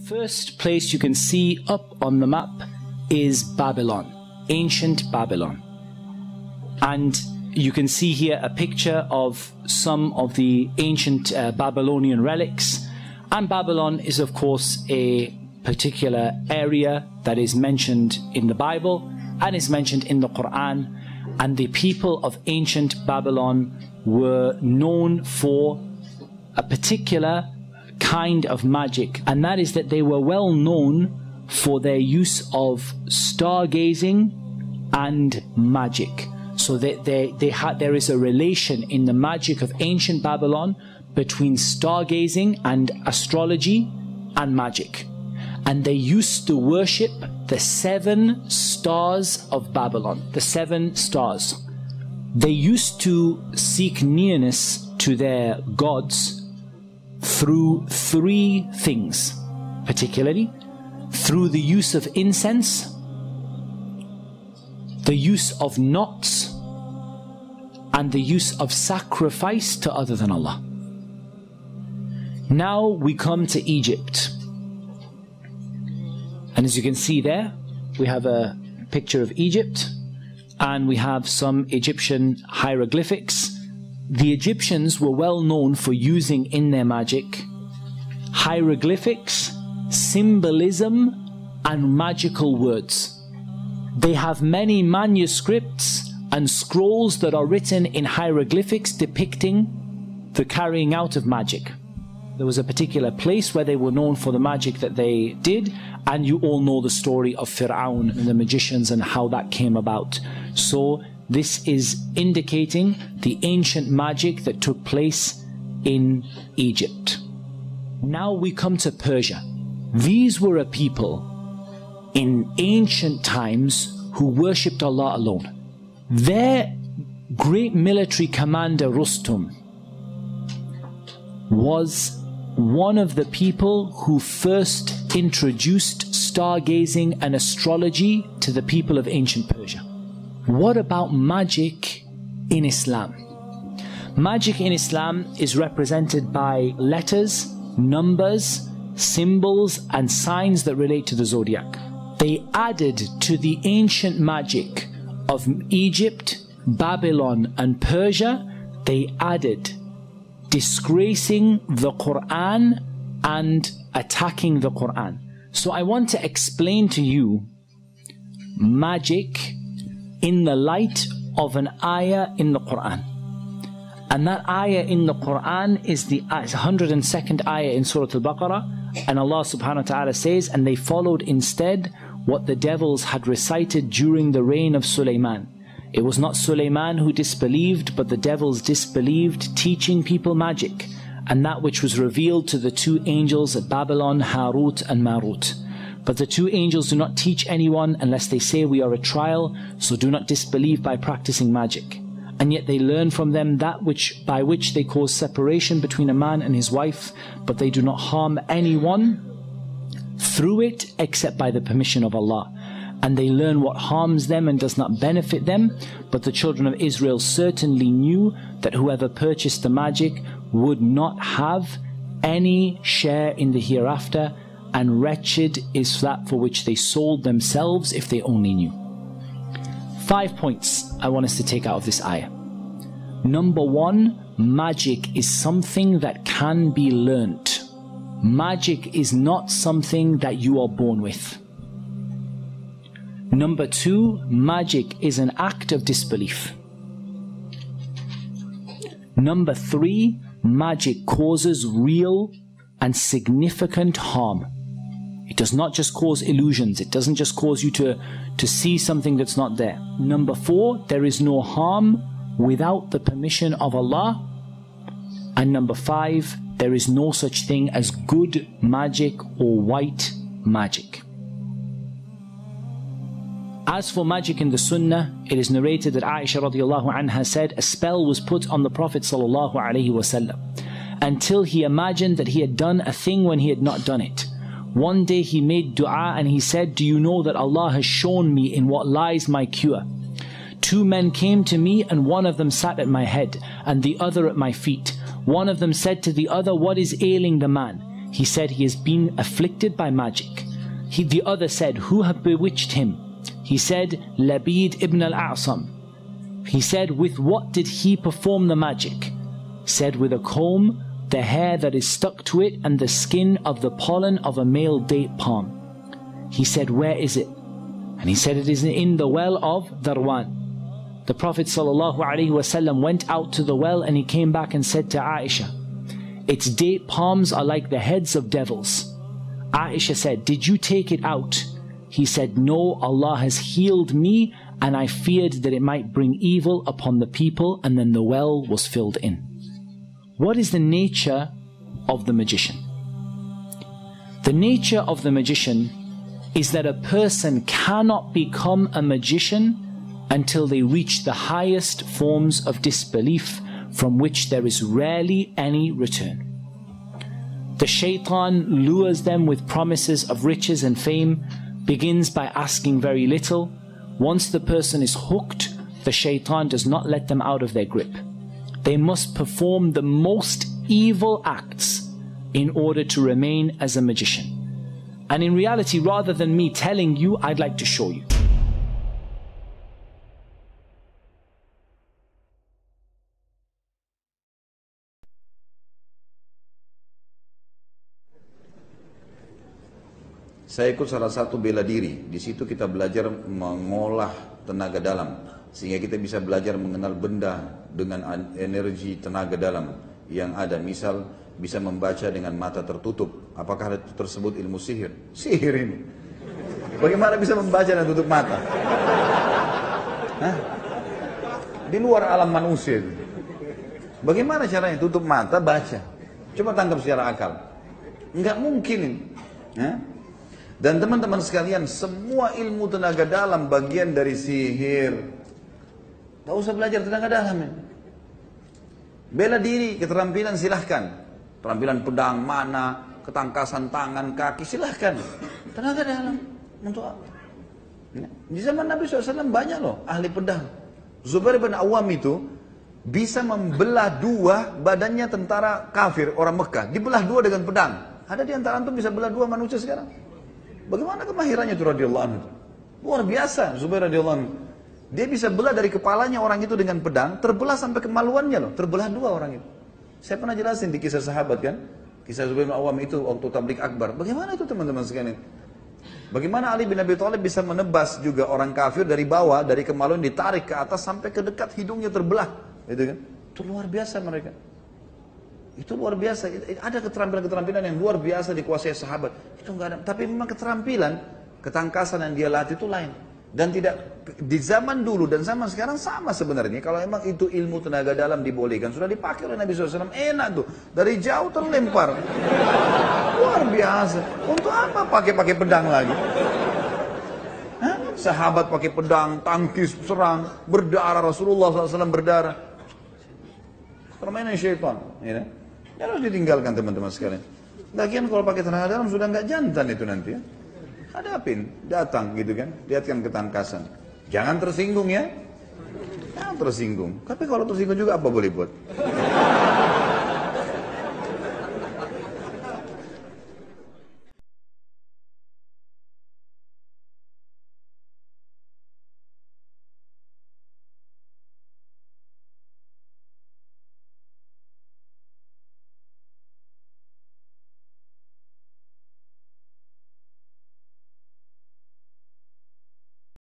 First place you can see up on the map is Babylon, ancient Babylon. And you can see here a picture of some of the ancient Babylonian relics. And Babylon is, of course, a particular area that is mentioned in the Bible and is mentioned in the Quran. And the people of ancient Babylon were known for a particular kind of magic, and that is that they were well known for their use of stargazing and magic. So there is a relation in the magic of ancient Babylon between stargazing and astrology and magic. And they used to worship the 7 stars of Babylon, the 7 stars. They used to seek nearness to their gods through 3 things, particularly through the use of incense, the use of knots, and the use of sacrifice to other than Allah. Now we come to Egypt. And as you can see there, we have a picture of Egypt, and we have some Egyptian hieroglyphics. The Egyptians were well known for using in their magic hieroglyphics, symbolism, and magical words. They have many manuscripts and scrolls that are written in hieroglyphics depicting the carrying out of magic. There was a particular place where they were known for the magic that they did, and you all know the story of Fir'aun and the magicians and how that came about. So this is indicating the ancient magic that took place in Egypt. Now we come to Persia. These were a people in ancient times who worshipped Allah alone. Their great military commander Rustum was one of the people who first introduced stargazing and astrology to the people of ancient Persia. What about magic in Islam? Magic in Islam is represented by letters, numbers, symbols, and signs that relate to the zodiac. They added to the ancient magic of Egypt, Babylon, and Persia, they added disgracing the Quran and attacking the Quran. So I want to explain to you magic in the light of an ayah in the Quran. And that ayah in the Quran is the 102nd ayah in Surah Al-Baqarah. And Allah subhanahu wa ta'ala says, and they followed instead what the devils had recited during the reign of Sulaiman. It was not Sulaiman who disbelieved, but the devils disbelieved, teaching people magic, and that which was revealed to the 2 angels at Babylon, Harut and Marut. But the 2 angels do not teach anyone unless they say we are a trial, so do not disbelieve by practicing magic. And yet they learn from them that by which they cause separation between a man and his wife, but they do not harm anyone through it except by the permission of Allah. And they learn what harms them and does not benefit them. But the children of Israel certainly knew that whoever purchased the magic would not have any share in the hereafter, and wretched is that for which they sold themselves if they only knew. 5 points I want us to take out of this ayah. Number 1, magic is something that can be learnt. Magic is not something that you are born with. Number 2, magic is an act of disbelief. Number 3, magic causes real and significant harm. It does not just cause illusions. It doesn't just cause you to see something that's not there. Number 4, there is no harm without the permission of Allah. And number 5, there is no such thing as good magic or white magic. As for magic in the Sunnah, it is narrated that Aisha radiallahu anha said, a spell was put on the Prophet sallallahu alaihi wasallam until he imagined that he had done a thing when he had not done it. One day he made dua and he said, do you know that Allah has shown me in what lies my cure? 2 men came to me, and one of them sat at my head and the other at my feet. One of them said to the other, what is ailing the man? He said he has been afflicted by magic. The other said, who have bewitched him? He said, Labid ibn al-A'sam. He said, with what did he perform the magic? Said, with a comb, the hair that is stuck to it, and the skin of the pollen of a male date palm. He said, where is it? And he said, it is in the well of Darwan. The Prophet ﷺ went out to the well and he came back and said to Aisha, its date palms are like the heads of devils. Aisha said, did you take it out? He said, no, Allah has healed me and I feared that it might bring evil upon the people, and then the well was filled in. What is the nature of the magician? The nature of the magician is that a person cannot become a magician until they reach the highest forms of disbelief from which there is rarely any return. The shaitan lures them with promises of riches and fame, begins by asking very little. Once the person is hooked, the shaitan does not let them out of their grip. They must perform the most evil acts in order to remain as a magician. And in reality, rather than me telling you, I'd like to show you. Saya ikut salah satu bela diri. Di situ kita belajar mengolah tenaga dalam, sehingga kita bisa belajar mengenal benda dengan energi tenaga dalam yang ada. Misal bisa membaca dengan mata tertutup. Apakah itu tersebut ilmu sihir? Sihir ini. Bagaimana bisa membaca dan tutup mata? Hah? Di luar alam manusia. Bagaimana caranya tutup mata baca? Coba tangkap secara akal. Enggak mungkin. Hah? Dan teman-teman sekalian, semua ilmu tenaga dalam bagian dari sihir. Tak usah belajar tenaga dalam ya. Bela diri, keterampilan silahkan. Keterampilan pedang, mana, ketangkasan tangan, kaki, silahkan. Tenaga dalam, untuk apa? Di zaman Nabi SAW banyak loh ahli pedang. Zubair bin Awam itu bisa membelah dua badannya tentara kafir, orang Mekah. Dibelah dua dengan pedang. Ada di antara antum bisa belah dua manusia sekarang? Bagaimana kemahirannya itu radhiyallahu anhu? Luar biasa Zubair radhiyallahu anhu. Dia bisa belah dari kepalanya orang itu dengan pedang, terbelah sampai kemaluannya loh, terbelah dua orang itu. Saya pernah jelasin di kisah sahabat kan, kisah Zubair bin Awam itu waktu tablik akbar. Bagaimana itu teman-teman sekalian? Bagaimana Ali bin Abi Thalib bisa menebas juga orang kafir dari bawah, dari kemaluan ditarik ke atas sampai ke dekat hidungnya terbelah, gitu kan? Itu luar biasa mereka. Itu luar biasa. Ada keterampilan-keterampilan yang luar biasa dikuasai sahabat. Itu enggak ada. Tapi memang keterampilan, ketangkasan yang dia latih itu lain. Dan tidak di zaman dulu dan zaman sekarang sama sebenarnya. Kalau memang itu ilmu tenaga dalam dibolehkan, sudah dipakai oleh Nabi SAW, enak tuh. Dari jauh terlempar. Luar biasa. Untuk apa pakai pedang lagi? Hah? Sahabat pakai pedang, tangkis, serang, berdarah, Rasulullah SAW berdarah. Permainan syaitan. Ya. Harus ditinggalkan teman-teman sekalian. Lagian kalau pakai tenaga dalam sudah nggak jantan itu nanti ya. Hadapin, datang gitu kan, lihatkan ketangkasan. Jangan tersinggung ya. Jangan tersinggung. Tapi kalau tersinggung juga apa boleh buat?